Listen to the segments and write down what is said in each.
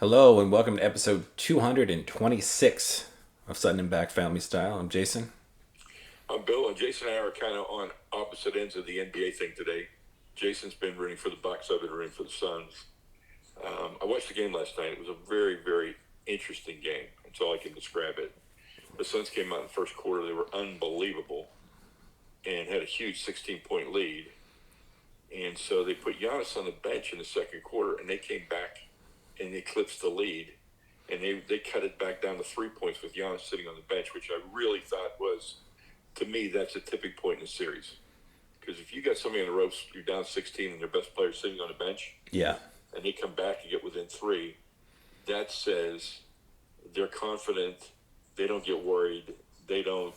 Hello and welcome to episode 226 of Sutton and Back Family Style. I'm Jason. I'm Bill, and Jason and I are kind of on opposite ends of the NBA thing today. Jason's been rooting for the Bucks. I've been rooting for the Suns. I watched the game last night. It was a very, very interesting game. That's all I can describe it. The Suns came out in the first quarter. They were unbelievable and had a huge 16-point lead. And so they put Giannis on the bench in the second quarter, and they came back and eclipsed the lead. And they cut it back down to 3 points with Giannis sitting on the bench, which I really thought was, to me, that's a tipping point in the series. Because if you got somebody on the ropes, you're down 16 and their best player sitting on the bench, Yeah. and they come back and get within three, that says they're confident, they don't get worried, they don't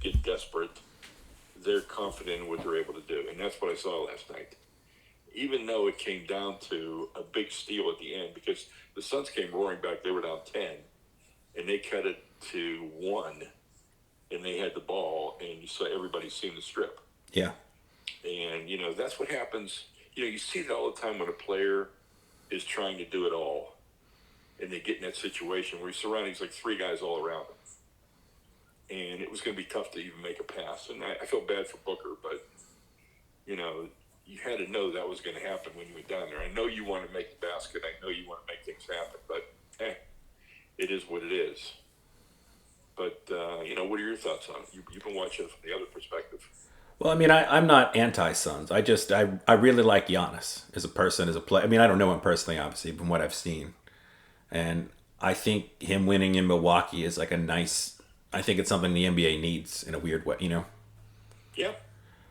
get desperate. They're confident in what they're able to do. And that's what I saw last night. Even though it came down to a big steal at the end, because the Suns came roaring back, they were down 10, and they cut it to 1, and they had the ball, and you saw everybody seeing the strip. Yeah. And, that's what happens. You see that all the time when a player is trying to do it all, and they get in that situation where he's surrounded, like 3 guys all around him. And it was going to be tough to even make a pass. And I felt bad for Booker, but, you had to know that was going to happen when you went down there. I know you want to make the basket. I know you want to make things happen, but, it is what it is. But, what are your thoughts on it? You've been watching it from the other perspective. Well, I'm not anti-Suns. I really like Giannis as a person, as a player. I don't know him personally, obviously, from what I've seen. And I think him winning in Milwaukee is like I think it's something the NBA needs in a weird way. Yeah.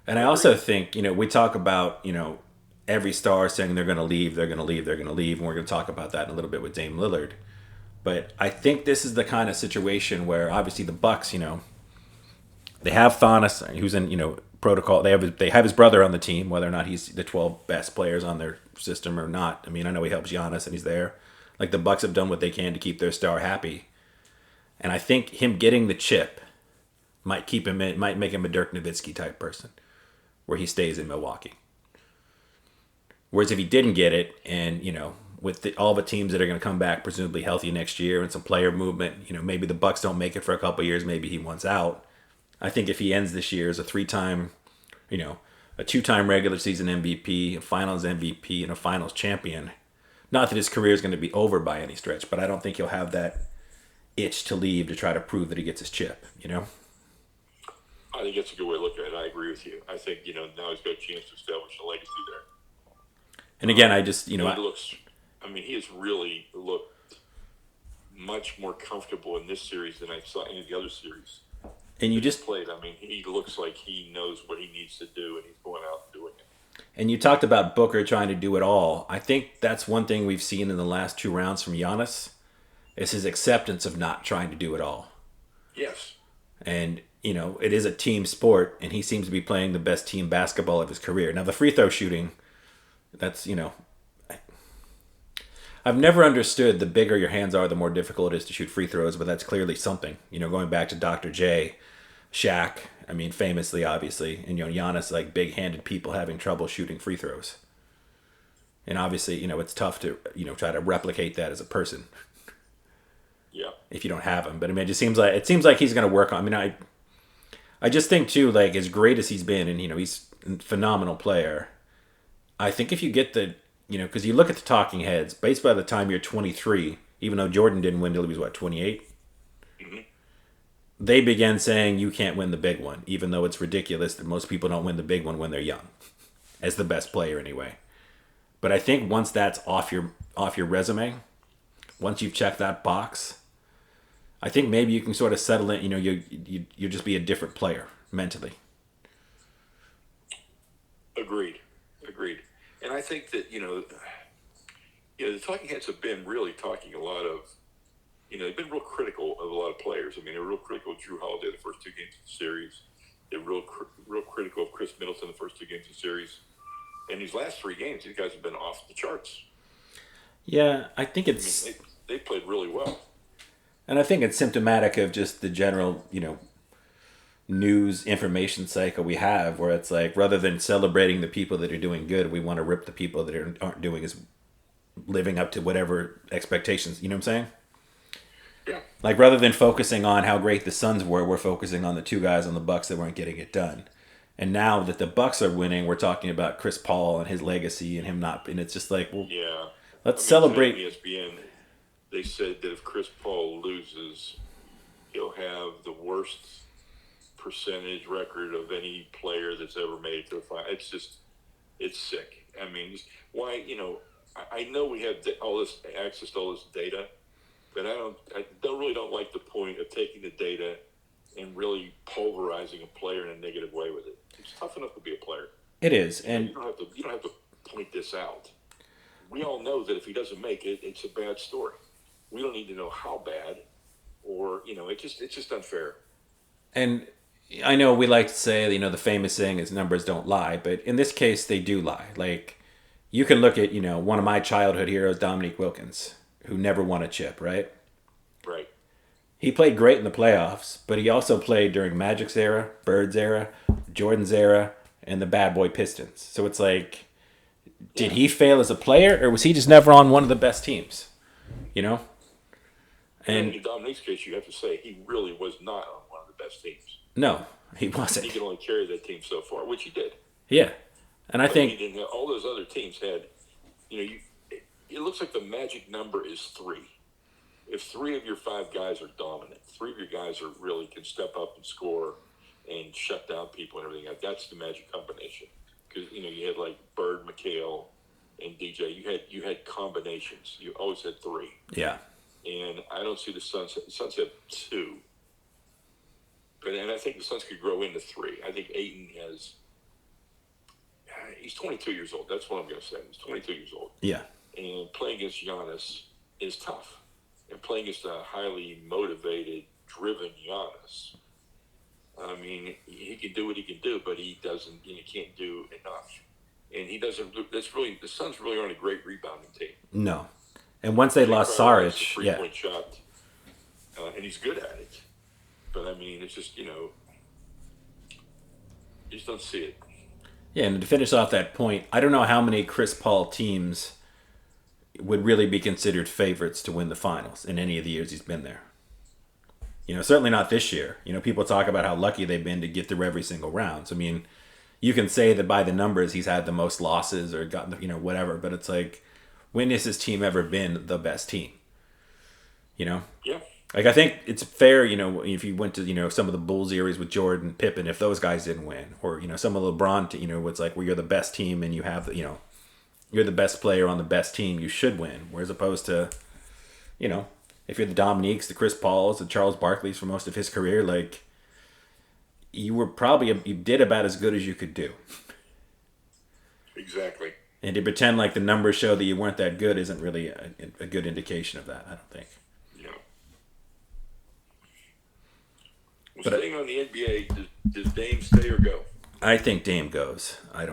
And I also think, we talk about, every star saying they're going to leave, they're going to leave, they're going to leave. And we're going to talk about that in a little bit with Dame Lillard. But I think this is the kind of situation where obviously the Bucks, they have Thanos, who's in, protocol. They have his brother on the team, whether or not he's the 12 best players on their system or not. I know he helps Giannis and he's there. Like the Bucks have done what they can to keep their star happy. And I think him getting the chip might make him a Dirk Nowitzki type person, where he stays in Milwaukee. Whereas if he didn't get it, and with all the teams that are going to come back presumably healthy next year and some player movement, maybe the Bucks don't make it for a couple of years, maybe he wants out. I think if he ends this year as a 3-time, a 2-time regular season MVP, a Finals MVP, and a Finals champion, not that his career is going to be over by any stretch, but I don't think he'll have that itch to leave to try to prove that he gets his chip. I think that's a good way to look at it. I agree with you. I think, now he's got a chance to establish a legacy there. And again, I just, he has really looked much more comfortable in this series than I saw any of the other series. And you just played. He looks like he knows what he needs to do, and he's going out and doing it. And you talked about Booker trying to do it all. I think that's one thing we've seen in the last 2 rounds from Giannis is his acceptance of not trying to do it all. Yes. And, it is a team sport, and he seems to be playing the best team basketball of his career. Now, the free throw shooting, that's, I've never understood the bigger your hands are, the more difficult it is to shoot free throws, but that's clearly something. Going back to Dr. J, Shaq, famously, obviously, and, Giannis, like big-handed people having trouble shooting free throws. And obviously, it's tough to, try to replicate that as a person. Yeah. If you don't have him. But it seems like he's going to work on. I just think too, like as great as he's been, and he's a phenomenal player. I think if you get because you look at the talking heads, based by the time you're 23, even though Jordan didn't win until he was 28. Mm-hmm. They began saying you can't win the big one, even though it's ridiculous that most people don't win the big one when they're young, as the best player anyway. But I think once that's off your resume, once you've checked that box, I think maybe you can sort of settle in. You just be a different player mentally. Agreed. And I think that the talking heads have been really talking a lot of. They've been real critical of a lot of players. They're real critical of Drew Holiday the first 2 games of the series. They're real critical of Chris Middleton the first 2 games of the series. And these last 3 games, these guys have been off the charts. Yeah, I think it's. They played really well. And I think it's symptomatic of just the general, news information cycle we have, where it's like rather than celebrating the people that are doing good, we want to rip the people that aren't doing living up to whatever expectations. You know what I'm saying? Yeah. Like rather than focusing on how great the Suns were, we're focusing on the two guys on the Bucks that weren't getting it done. And now that the Bucks are winning, we're talking about Chris Paul and his legacy and him not. And it's just like, well, Yeah. let's celebrate. Today on ESPN, they said that if Chris Paul loses, he'll have the worst percentage record of any player that's ever made it to the final. It's sick. I mean, why? I know we have all this access to all this data, but I don't like the point of taking the data and really pulverizing a player in a negative way with it. It's tough enough to be a player. It is, and you don't have to point this out. We all know that if he doesn't make it, it's a bad story. We don't need to know how bad, or it's just unfair. And I know we like to say, the famous saying is numbers don't lie, but in this case, they do lie. Like, you can look at, one of my childhood heroes, Dominique Wilkins, who never won a chip, right? Right. He played great in the playoffs, but he also played during Magic's era, Bird's era, Jordan's era, and the Bad Boy Pistons. So it's like, did he fail as a player, or was he just never on one of the best teams? And in Dominique's case, you have to say he really was not on one of the best teams. No, he wasn't. He could only carry that team so far, which he did. Yeah, and I think he didn't have, all those other teams had. It looks like the magic number is 3. If 3 of your 5 guys are dominant, 3 of your guys really can step up and score and shut down people and everything. That's the magic combination. Because you had like Bird, McHale, and DJ. You had combinations. You always had 3. Yeah. And I don't see the Suns. The Suns have 2. And I think the Suns could grow into 3. I think Ayton he's 22 years old. That's what I'm going to say. He's 22 years old. Yeah. And playing against Giannis is tough. And playing against a highly motivated, driven Giannis, I mean, he can do what he can do, but he doesn't. He can't do enough. And he doesn't. The Suns really aren't a great rebounding team. No. And once they lost Saric, three-point shot, and he's good at it. But I mean, it's just you just don't see it. Yeah, and to finish off that point, I don't know how many Chris Paul teams would really be considered favorites to win the finals in any of the years he's been there. Certainly not this year. People talk about how lucky they've been to get through every single round. So, I mean, you can say that by the numbers he's had the most losses or gotten, whatever, but it's like, when has his team ever been the best team? Yeah. Like, I think it's fair, if you went to, some of the Bulls series with Jordan, Pippen, if those guys didn't win, or, some of LeBron, it's like, well, you're the best team and you have the, you're the best player on the best team, you should win. Whereas opposed to, if you're the Dominiques, the Chris Pauls, the Charles Barkleys for most of his career, like, you did about as good as you could do. Exactly. And to pretend like the numbers show that you weren't that good isn't really a good indication of that, I don't think. Yeah. Well, staying on the NBA, does Dame stay or go? I think Dame goes. I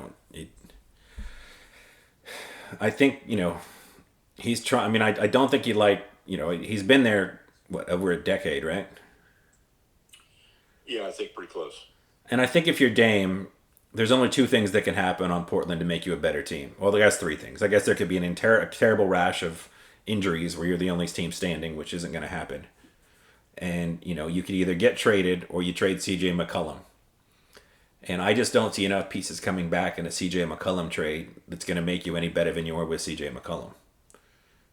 think, he's trying. I mean, I don't think he's been there, over a decade, right? Yeah, I think pretty close. And I think if you're Dame, there's only 2 things that can happen on Portland to make you a better team. Well, I guess 3 things. I guess there could be a terrible rash of injuries where you're the only team standing, which isn't going to happen. And, you could either get traded or you trade C.J. McCollum. And I just don't see enough pieces coming back in a C.J. McCollum trade that's going to make you any better than you are with C.J. McCollum.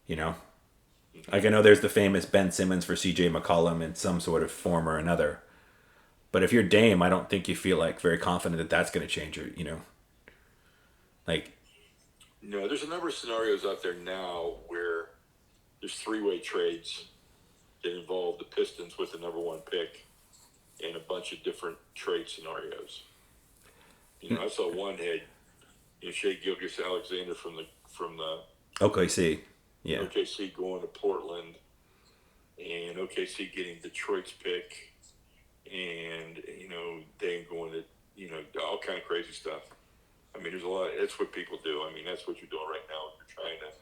Like, I know there's the famous Ben Simmons for C.J. McCollum in some sort of form or another. But if you're Dame, I don't think you feel like very confident that that's going to change your, like. No, there's a number of scenarios out there now where there's 3-way trades that involve the Pistons with the number 1 pick and a bunch of different trade scenarios. I saw one had Shea Gilgeous-Alexander from the OKC. Yeah. OKC going to Portland, and OKC getting Detroit's pick, and Dame going to all kind of crazy stuff. I mean, there's a lot. That's what people do. I mean, that's what you're doing right now. You're trying to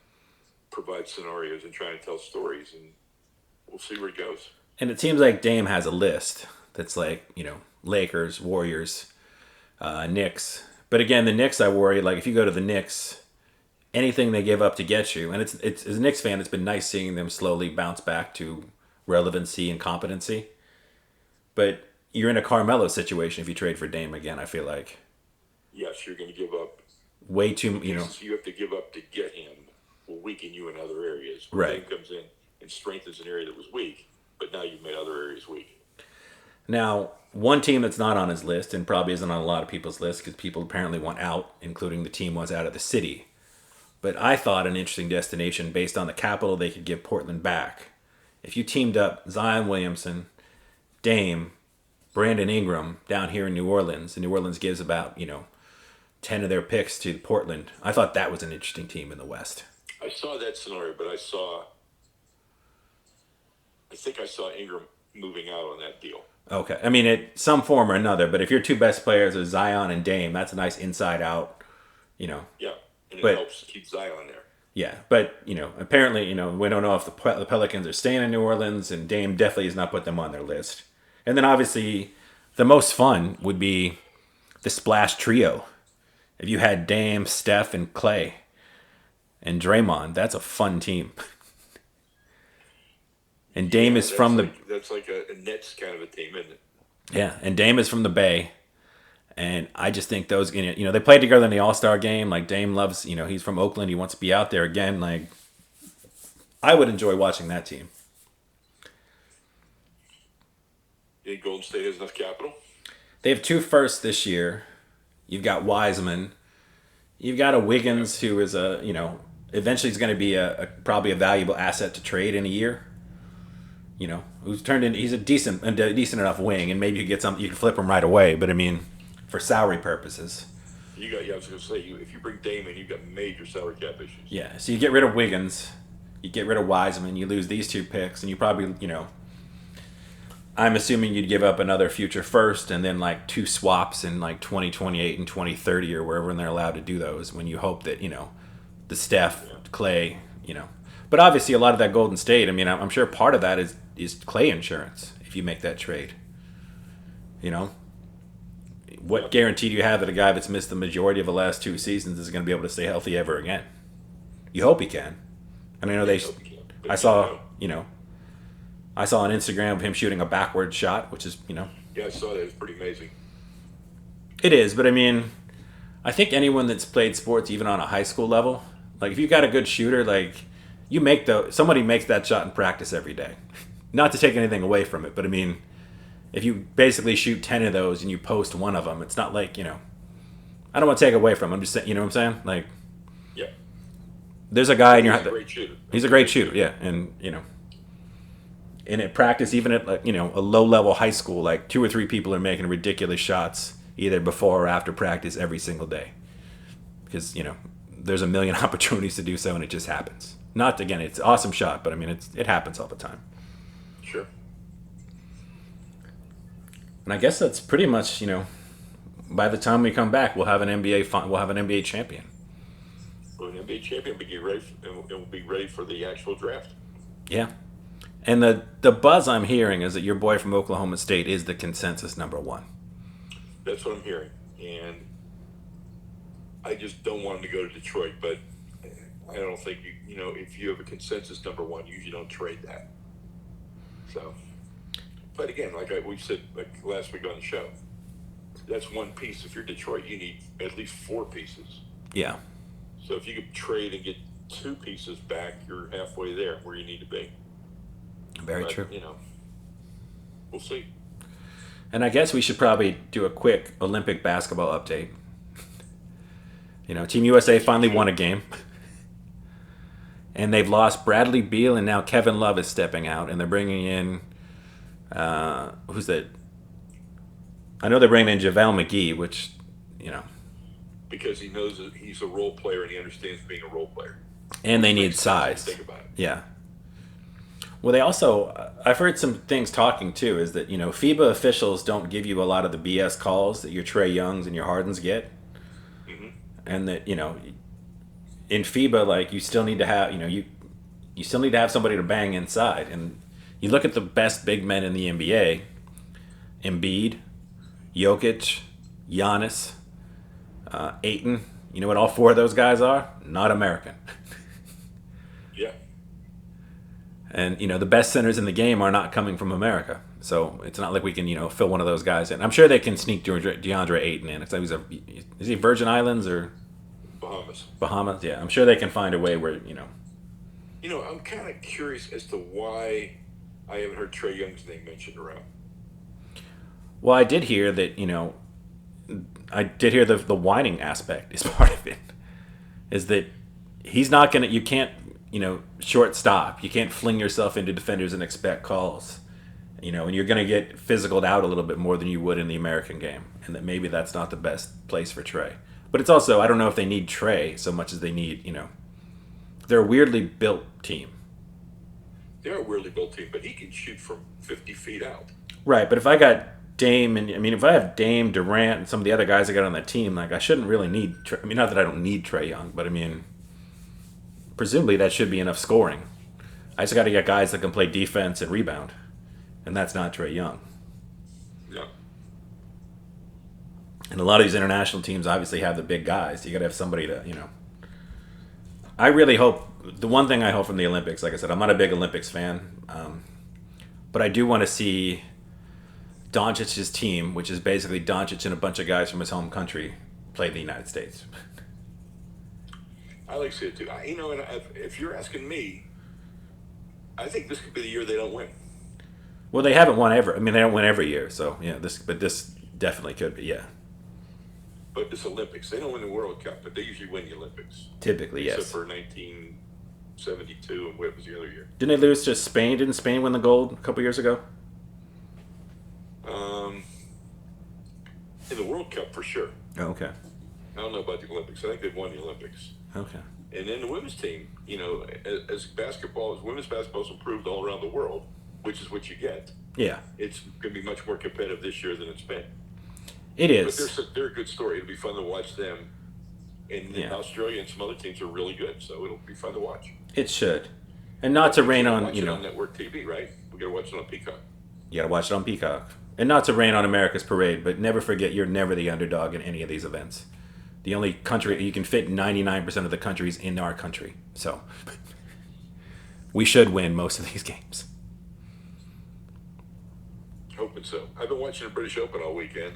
provide scenarios and trying to tell stories, and we'll see where it goes. And it seems like Dame has a list that's like, Lakers, Warriors, Knicks. But again, the Knicks, I worry, like, if you go to the Knicks, anything they give up to get you. And it's as a Knicks fan, it's been nice seeing them slowly bounce back to relevancy and competency. But you're in a Carmelo situation if you trade for Dame again. I feel like Yes, you're going to give up way too, the pieces you have to give up to get him will weaken you in other areas. When Right. Dame comes in and strengthens an area that was weak, but now you've made other areas weak. Now, one team that's not on his list and probably isn't on a lot of people's list because people apparently want out, including the team was out of the city. But I thought an interesting destination based on the capital they could give Portland back. If you teamed up Zion Williamson, Dame, Brandon Ingram down here in New Orleans, and New Orleans gives about, 10 of their picks to Portland, I thought that was an interesting team in the West. I saw that scenario, but I think I saw Ingram moving out on that deal. Okay. I mean, some form or another, but if your two best players are Zion and Dame, that's a nice inside out, Yeah, and it But- helps keep Zion there. Yeah, but, apparently, we don't know if the Pelicans are staying in New Orleans, and Dame definitely has not put them on their list. And then, obviously, the most fun would be the Splash Trio. If you had Dame, Steph, and Clay, and Draymond, that's a fun team. And Dame is from That's like a Nets kind of a team, isn't it? Yeah, and Dame is from the Bay. And I just think those, they played together in the All-Star game. Like, Dame loves, he's from Oakland. He wants to be out there again. Like, I would enjoy watching that team. You think Golden State has enough capital? They have 2 firsts this year. You've got Wiseman. You've got a Wiggins who is eventually is going to be probably a valuable asset to trade in a year. Who's turned in, he's a decent enough wing, and maybe you get you can flip him right away. But I mean, for salary purposes. I was going to say, if you bring Dame in, you've got major salary cap issues. Yeah, so you get rid of Wiggins, you get rid of Wiseman, you lose these 2 picks, and you probably, I'm assuming you'd give up another future first and then like 2 swaps in like 2028 and 2030 or wherever they're allowed to do those when you hope that, the Steph, Clay, But obviously a lot of that Golden State, I mean, I'm sure part of that is Clay insurance if you make that trade. What guarantee do you have that a guy that's missed the majority of the last 2 seasons is going to be able to stay healthy ever again? You hope he can. And I know I saw, I saw on Instagram of him shooting a backward shot, which is, Yeah, I saw that. It's pretty amazing. It is, but I mean, I think anyone that's played sports, even on a high school level, like if you got a good shooter, like somebody makes that shot in practice every day. Not to take anything away from it, but I mean, if you basically shoot 10 of those and you post one of them, it's not like, I don't want to take away from him. I'm just saying, you know what I'm saying? Like, Yeah. there's a guy in your He's a great shooter. He's a great shooter, yeah. And, and at practice, even at like, a low level high school, like 2 or 3 people are making ridiculous shots either before or after practice every single day. Because, there's a million opportunities to do so and it just happens. Not, again, it's an awesome shot, but I mean, it happens all the time. Sure. And I guess that's pretty much, by the time we come back, we'll have an NBA champion. Well, an NBA champion will be ready for the actual draft. Yeah. And the buzz I'm hearing is that your boy from Oklahoma State is the consensus number 1. That's what I'm hearing. And I just don't want him to go to Detroit, but I don't think if you have a consensus number 1, you usually don't trade that. So, but again, we said last week on the show, that's one piece. If you're Detroit, you need at least 4 pieces. Yeah. So if you could trade and get 2 pieces back, you're halfway there where you need to be. Very true. We'll see. And I guess we should probably do a quick Olympic basketball update. Team USA finally won a game. And they've lost Bradley Beal, and now Kevin Love is stepping out, and they're bringing in who's that? I know they're bringing in JaVale McGee, which, Because he knows that he's a role player and he understands being a role player. And they need size. Think about it. Yeah. Well, they also, I've heard some things talking too, is that, FIBA officials don't give you a lot of the BS calls that your Trae Youngs and your Hardens get. Mm-hmm. And that, in FIBA, like, you still need to have, you still need to have somebody to bang inside. And you look at the best big men in the NBA, Embiid, Jokic, Giannis, Ayton, You know what all four of those guys are? Not American. Yeah. And, the best centers in the game are not coming from America. So it's not like we can, fill one of those guys in. I'm sure they can sneak DeAndre Ayton in. Is he Virgin Islands or Bahamas? Bahamas? Yeah, I'm sure they can find a way where. I'm kind of curious as to why I haven't heard Trae Young's name mentioned around. Well, I did hear that, the whining aspect is part of it. Is that he's not going to, you can't, short stop. You can't fling yourself into defenders and expect calls. And you're going to get physicaled out a little bit more than you would in the American game. And that maybe that's not the best place for Trae. But it's also, I don't know if they need Trae so much as they need, they're a weirdly built team. They're a weirdly built team, but he can shoot from 50 feet out. Right, but if I got Dame, if I have Dame, Durant, and some of the other guys I got on that team, I shouldn't really need, not that I don't need Trae Young, but presumably that should be enough scoring. I just got to get guys that can play defense and rebound. And that's not Trae Young. Yeah. And a lot of these international teams obviously have the big guys. You got to have somebody to, I really hope, the one thing I hope from the Olympics, like I said, I'm not a big Olympics fan, but I do want to see Doncic's team, which is basically Doncic and a bunch of guys from his home country, play the United States. I like to see it too. And if you're asking me, I think this could be the year they don't win. Well, they haven't won ever. They don't win every year, so this definitely could be, yeah. But it's Olympics. They don't win the World Cup, but they usually win the Olympics. Typically, yes. Except for 1972 and what was the other year? Didn't they lose to Spain? Didn't Spain win the gold a couple years ago? In the World Cup, for sure. Oh, okay. I don't know about the Olympics. I think they've won the Olympics. Okay. And then the women's team, as women's basketball's improved all around the world, which is what you get. Yeah. It's going to be much more competitive this year than it's been. It is. But they're a good story. It'll be fun to watch them. And Australia and some other teams are really good, so it'll be fun to watch. It should. And not to rain on, Watch it on network TV, right? We got to watch it on Peacock. You got to watch it on Peacock. And not to rain on America's parade, but never forget you're never the underdog in any of these events. The only country, you can fit 99% of the countries in our country. So we should win most of these games. Hoping so. I've been watching the British Open all weekend,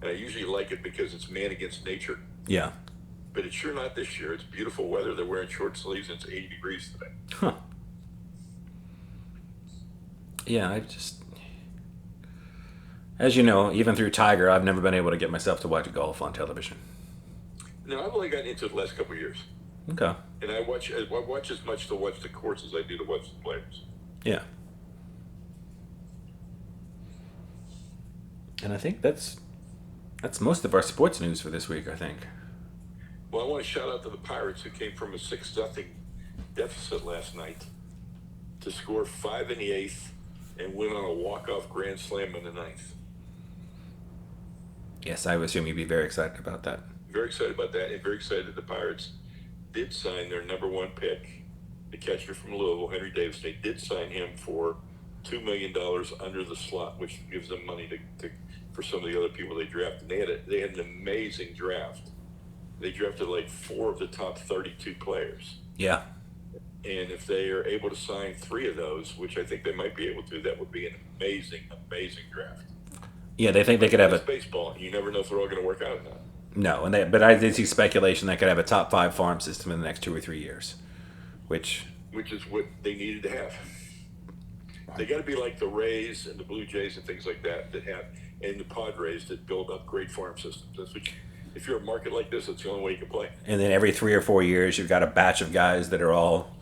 and I usually like it because it's man against nature. Yeah. But it's sure not this year. It's beautiful weather. They're wearing short sleeves, and it's 80 degrees today. Huh. Yeah, as you know, even through Tiger, I've never been able to get myself to watch golf on television. No, I've only gotten into it the last couple of years. Okay. And I watch as much to watch the course as I do to watch the players. Yeah. And I think that's most of our sports news for this week, I think. Well, I want to shout out to the Pirates who came from a 6-0 deficit last night to score 5 in the 8th and win on a walk-off grand slam in the 9th. Yes, I would assume you'd be very excited about that. Very excited about that, and very excited that the Pirates did sign their number one pick, the catcher from Louisville, Henry Davis. They did sign him for $2 million under the slot, which gives them money for some of the other people they drafted. They had an amazing draft. They drafted like 4 of the top 32 players. Yeah. And if they are able to sign 3 of those, which I think they might be able to, that would be an amazing, amazing draft. Yeah, they think they could have it's baseball. You never know if they're all going to work out or not. No, but I did see speculation that could have a top 5 farm system in the next 2 or 3 years, which is what they needed to have. They got to be like the Rays and the Blue Jays and things like that have, and the Padres that build up great farm systems. That's what. If you're a market like this, that's the only way you can play. And then every 3 or 4 years, you've got a batch of guys that are all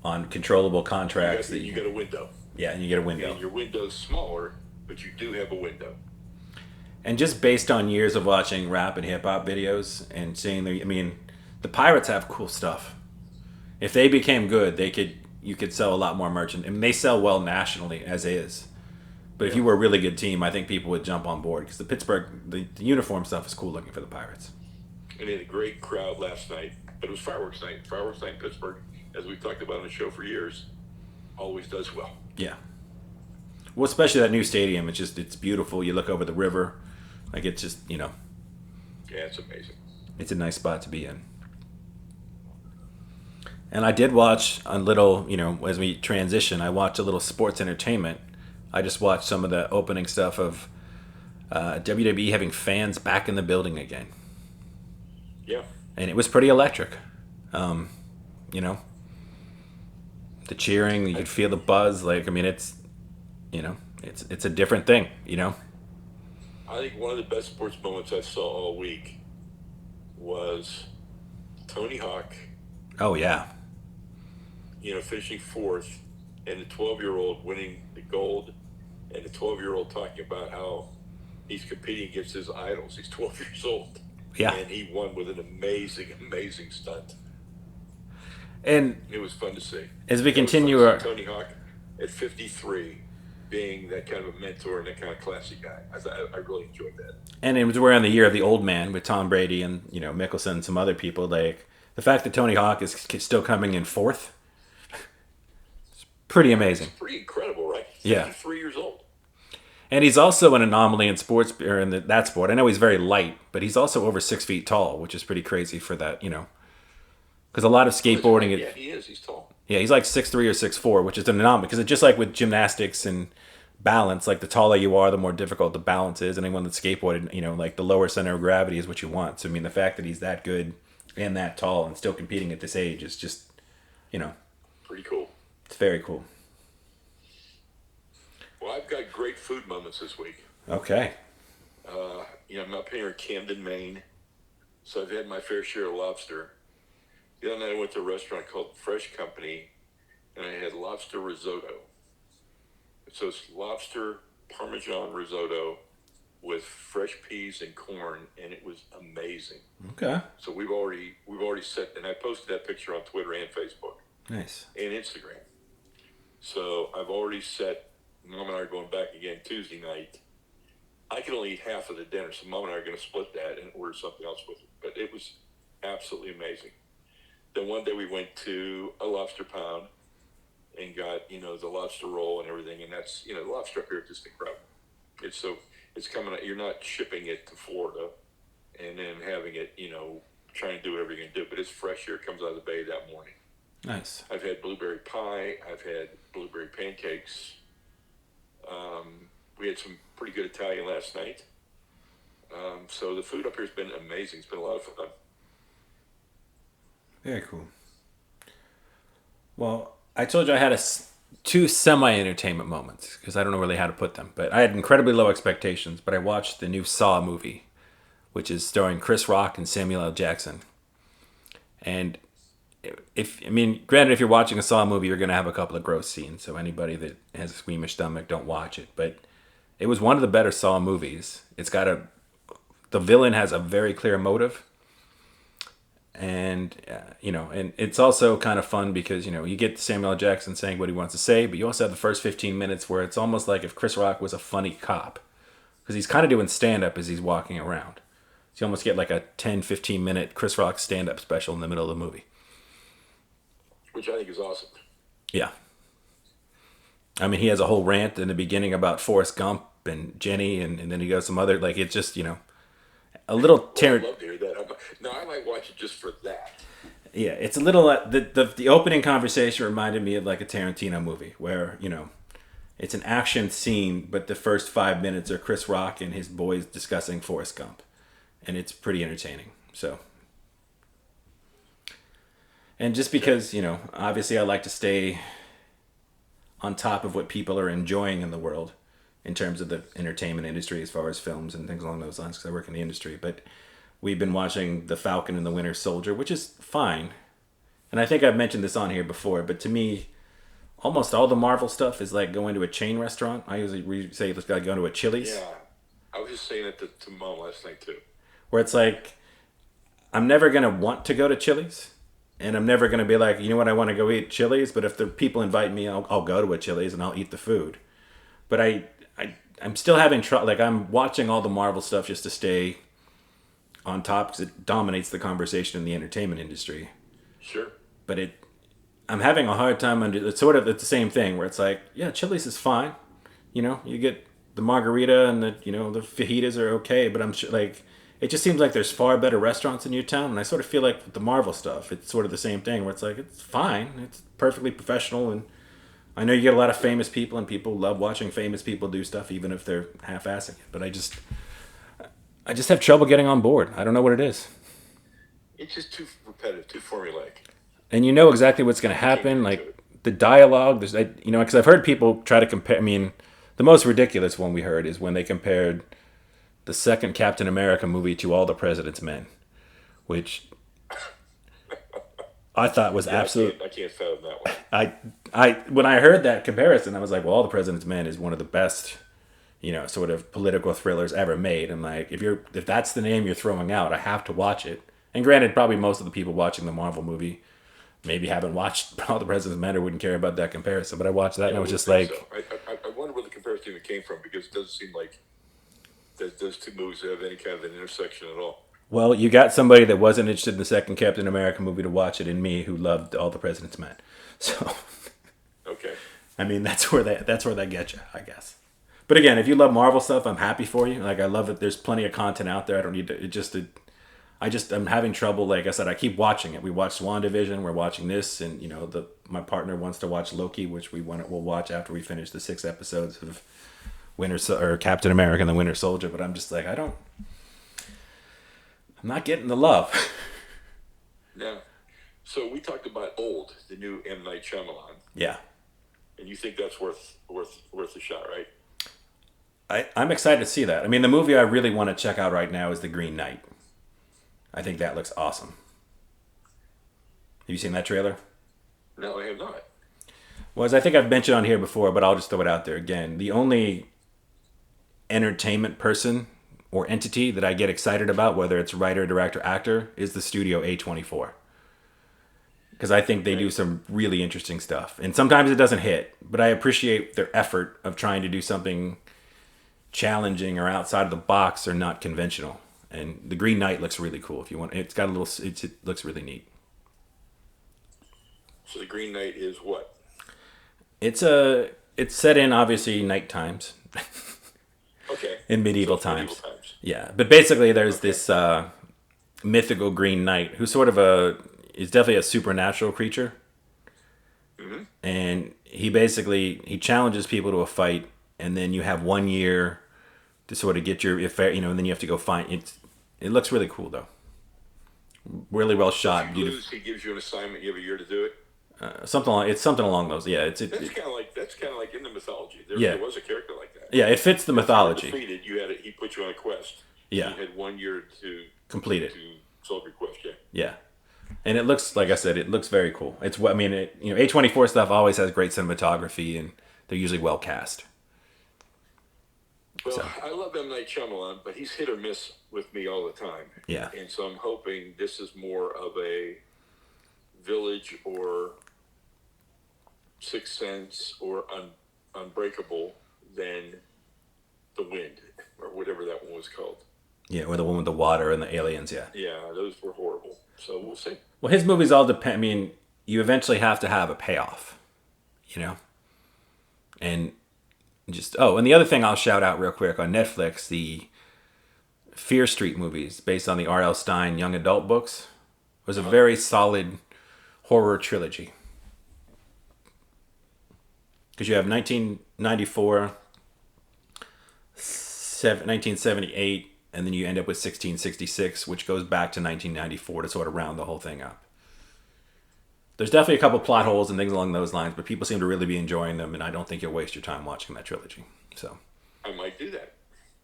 on controllable contracts. You got a window. Yeah, and you get a window. And your window's smaller, but you do have a window. And just based on years of watching rap and hip hop videos and seeing the Pirates have cool stuff. If they became good, you could sell a lot more merchandise. I mean, they sell well nationally as is. But if you were a really good team, I think people would jump on board because the uniform stuff is cool looking for the Pirates. And they had a great crowd last night, but it was fireworks night. Fireworks night in Pittsburgh, as we've talked about on the show for years, always does well. Yeah. Well, especially that new stadium. It's beautiful. You look over the river. It's just, Yeah, it's amazing. It's a nice spot to be in. And I did watch a little, as we transition, I watched a little sports entertainment. I just watched some of the opening stuff of WWE having fans back in the building again. Yeah. And it was pretty electric. Um, you know, the cheering, you could feel the buzz. Like, I mean, it's a different thing. I think one of the best sports moments I saw all week was Tony Hawk, Oh, yeah. finishing fourth, and the 12-year-old winning the gold, and the 12-year-old talking about how he's competing against his idols. He's 12 years old. Yeah. And he won with an amazing, amazing stunt. And It was fun to see. as we It was fun continue to our. see Tony Hawk at 53 being that kind of a mentor and that kind of classy guy. I really enjoyed that. And it was we're on the year of the old man with Tom Brady and Mickelson and some other people. Like the fact that Tony Hawk is still coming in fourth, it's pretty amazing. It's pretty incredible, right? Yeah. 53 years old. And he's also an anomaly in sports or in that sport. I know he's very light, but he's also over 6 feet tall, which is pretty crazy for that. Because a lot of skateboarding. Yeah, he is. He's tall. Yeah, he's like 6'3" or 6'4", which is an anomaly. Because it's just like with gymnastics and balance, like the taller you are, the more difficult the balance is. Anyone that's skateboarded, like the lower center of gravity is what you want. So I mean, the fact that he's that good and that tall and still competing at this age is just, Pretty cool. it's very cool. Well, I've got great food moments this week. Okay. I'm up here in Camden, Maine, so I've had my fair share of lobster. The other night I went to a restaurant called Fresh Company, and I had lobster risotto. So it's lobster Parmesan risotto with fresh peas and corn, and it was amazing. Okay. So we've already set, and I posted that picture on Twitter and Facebook Nice. and Instagram. So I've already set. Mom and I are going back again Tuesday night. I can only eat half of the dinner, so Mom and I are going to split that and order something else with it. But it was absolutely amazing. Then one day we went to a lobster pound and got, the lobster roll and everything. And that's, the lobster up here is just incredible. It's coming out. You're not shipping it to Florida and then having it, trying to do whatever you're going to do. But it's fresh here. It comes out of the bay that morning. Nice. I've had blueberry pie. I've had blueberry pancakes. We had some pretty good Italian last night. So the food up here has been amazing. It's been a lot of fun. Very cool. Well, I told you I had two semi-entertainment moments because I don't know really how to put them. But I had incredibly low expectations. But I watched the new Saw movie, which is starring Chris Rock and Samuel L. Jackson. And granted, if you're watching a Saw movie, you're going to have a couple of gross scenes. So anybody that has a squeamish stomach, don't watch it. But it was one of the better Saw movies. The villain has a very clear motive. And, and it's also kind of fun because, you get Samuel L. Jackson saying what he wants to say, but you also have the first 15 minutes where it's almost like if Chris Rock was a funny cop. Because he's kind of doing stand-up as he's walking around. So you almost get like a 10, 15-minute Chris Rock stand-up special in the middle of the movie. Which I think is awesome. Yeah. I mean, he has a whole rant in the beginning about Forrest Gump and Jenny, and then he goes some other, like, it's just, a little... I'd love to hear that. No, I might watch it just for that. Yeah, it's a little... The opening conversation reminded me of, like, a Tarantino movie, where, it's an action scene, but the first 5 minutes are Chris Rock and his boys discussing Forrest Gump. And it's pretty entertaining, so... And just because, obviously I like to stay on top of what people are enjoying in the world in terms of the entertainment industry as far as films and things along those lines because I work in the industry. But we've been watching The Falcon and the Winter Soldier, which is fine. And I think I've mentioned this on here before, but to me, almost all the Marvel stuff is like going to a chain restaurant. I usually say let's go to a Chili's. Yeah. I was just saying it to Mom last night too. Where it's like, I'm never going to want to go to Chili's. And I'm never going to be like, you know what, I want to go eat Chili's. But if the people invite me, I'll go to a Chili's and I'll eat the food. But I'm still having trouble. Like, I'm watching all the Marvel stuff just to stay on top because it dominates the conversation in the entertainment industry. Sure. But I'm having a hard time it's sort of the same thing where it's like, yeah, Chili's is fine. You get the margarita and the fajitas are okay. But I'm sure, like, it just seems like there's far better restaurants in your town, and I sort of feel like with the Marvel stuff, it's sort of the same thing where it's like it's fine, it's perfectly professional, and I know you get a lot of famous people, and people love watching famous people do stuff, even if they're half-assing it. But I just have trouble getting on board. I don't know what it is. It's just too repetitive, too formulaic. And you know exactly what's going to I can't get happen. into Like it. the dialogue, because I've heard people try to compare. I mean, the most ridiculous one we heard is when they compared the second Captain America movie to All the President's Men, which I thought was Yeah, absolute. I can't fathom that one. I when I heard that comparison, I was like, well, All the President's Men is one of the best, sort of political thrillers ever made. And like, if that's the name you're throwing out, I have to watch it. And granted, probably most of the people watching the Marvel movie maybe haven't watched All the President's Men or wouldn't care about that comparison. But I watched that Yeah, and I I was would just think like, so. I wonder where the comparison even came from because it doesn't seem like those two movies have any kind of an intersection at all. well, you got somebody that wasn't interested in the second Captain America movie to watch it, and me who loved All the President's Men. So, Okay. I mean, that's where they get you, I guess. But again, if you love Marvel stuff, I'm happy for you. Like I love that there's plenty of content out there. I don't need to. I'm having trouble. Like I said, I keep watching it. We watched WandaVision. We're watching this, and my partner wants to watch Loki, which we'll watch after we finish the 6 episodes of or Captain America and the Winter Soldier. But I'm just like I'm not getting the love. Now, so we talked about Old, the new M. Night Shyamalan, Yeah. and you think that's worth a shot, right? I'm excited to see that. I mean, the movie I really want to check out right now is The Green Knight. I think that looks awesome. Have you seen that trailer? No, I have not. Well, as I think I've mentioned on here before, but I'll just throw it out there again. The only entertainment person or entity that I get excited about, whether it's writer, director, actor, is the studio A24. Because I think they do some really interesting stuff. And sometimes it doesn't hit, but I appreciate their effort of trying to do something challenging or outside of the box or not conventional. And The Green Knight looks really cool. If you want, it's got a little, it looks really neat. So the Green Knight is what? It's set in obviously night times. Okay. In medieval So it's times. medieval times. Yeah, but basically there's this mythical Green Knight who's sort of is definitely a supernatural creature. Mm-hmm. And he challenges people to a fight, and then you have 1 year to sort of get and then you have to go find it. It looks really cool though. Really well shot. If you Beautiful. lose, he gives you an assignment. You have a year to do it. Something along those. Yeah, That's kind of like in the mythology. Yeah. There was a character like that. yeah. It fits the If you were mythology. defeated, he put you on a quest. Yeah. You had 1 year to Complete it. to solve your quest. Yeah. Yeah. And it looks, like I said, it looks very cool. It's what I mean. A24 stuff always has great cinematography, and they're usually well cast. Well, So. I love M. Night Shyamalan, but he's hit or miss with me all the time. Yeah. And so I'm hoping this is more of a Village or Sixth Sense or Unbreakable than The Wind or whatever that one was called. Yeah, or the one with the water and the aliens. Yeah. Yeah, those were horrible. So we'll see. Well, his movies all depend. I mean, you eventually have to have a payoff, and and the other thing I'll shout out real quick on Netflix, the Fear Street movies based on the R.L. Stine young adult books was a very solid horror trilogy. Because you have 1994, 1978, and then you end up with 1666, which goes back to 1994 to sort of round the whole thing up. There's definitely a couple plot holes and things along those lines, but people seem to really be enjoying them, and I don't think you'll waste your time watching that trilogy. So, I might do that.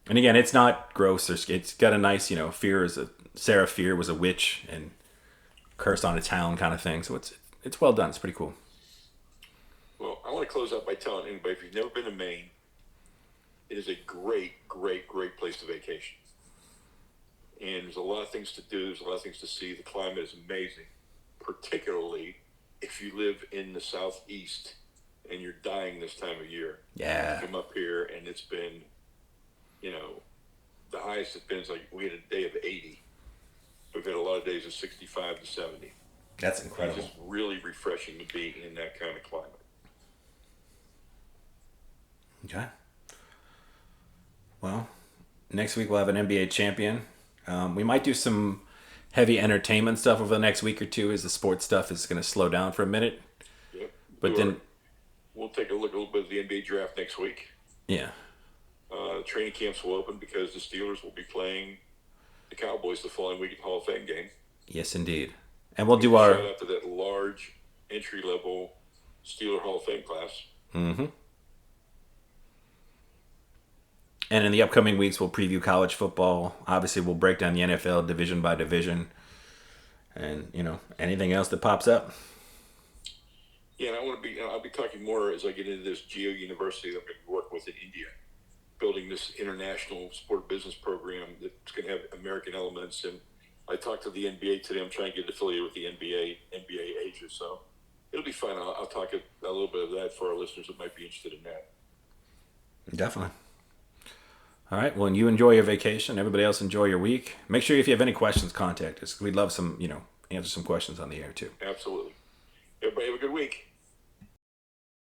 and again, it's not gross. It's got a nice, Sarah Fear was a witch and cursed on a town kind of thing. So it's well done. It's pretty cool. Well, I want to close out by telling anybody, if you've never been to Maine, it is a great, great, great place to vacation. And there's a lot of things to do. There's a lot of things to see. The climate is amazing, particularly if you live in the southeast and you're dying this time of year. Yeah. You come up here and it's been, the highest it's been is like we had a day of 80. We've had a lot of days of 65 to 70. That's It's incredible. just really refreshing to be in that kind of climate. Okay. Well, next week we'll have an NBA champion. We might do some heavy entertainment stuff over the next week or two as the sports stuff is going to slow down for a minute. Yep. But then, we'll take a look a little bit at the NBA draft next week. yeah. Training camps will open because the Steelers will be playing the Cowboys the following week at the Hall of Fame game. Yes, indeed. And we'll do our... Shout out to that large entry-level Steeler Hall of Fame class. Mm-hmm. And in the upcoming weeks, we'll preview college football. Obviously, we'll break down the NFL division by division. And, anything else that pops up. Yeah, and I'll be talking more as I get into this Geo University that I'm going to work with in India, building this international sport business program that's going to have American elements. And I talked to the NBA today. I'm trying to get affiliated with the NBA Asia. So it'll be fun. I'll talk a little bit of that for our listeners that might be interested in that. Definitely. All right. Well, and you enjoy your vacation. Everybody else enjoy your week. Make sure if you have any questions, contact us. We'd love some, answer some questions on the air too. Absolutely. Everybody have a good week.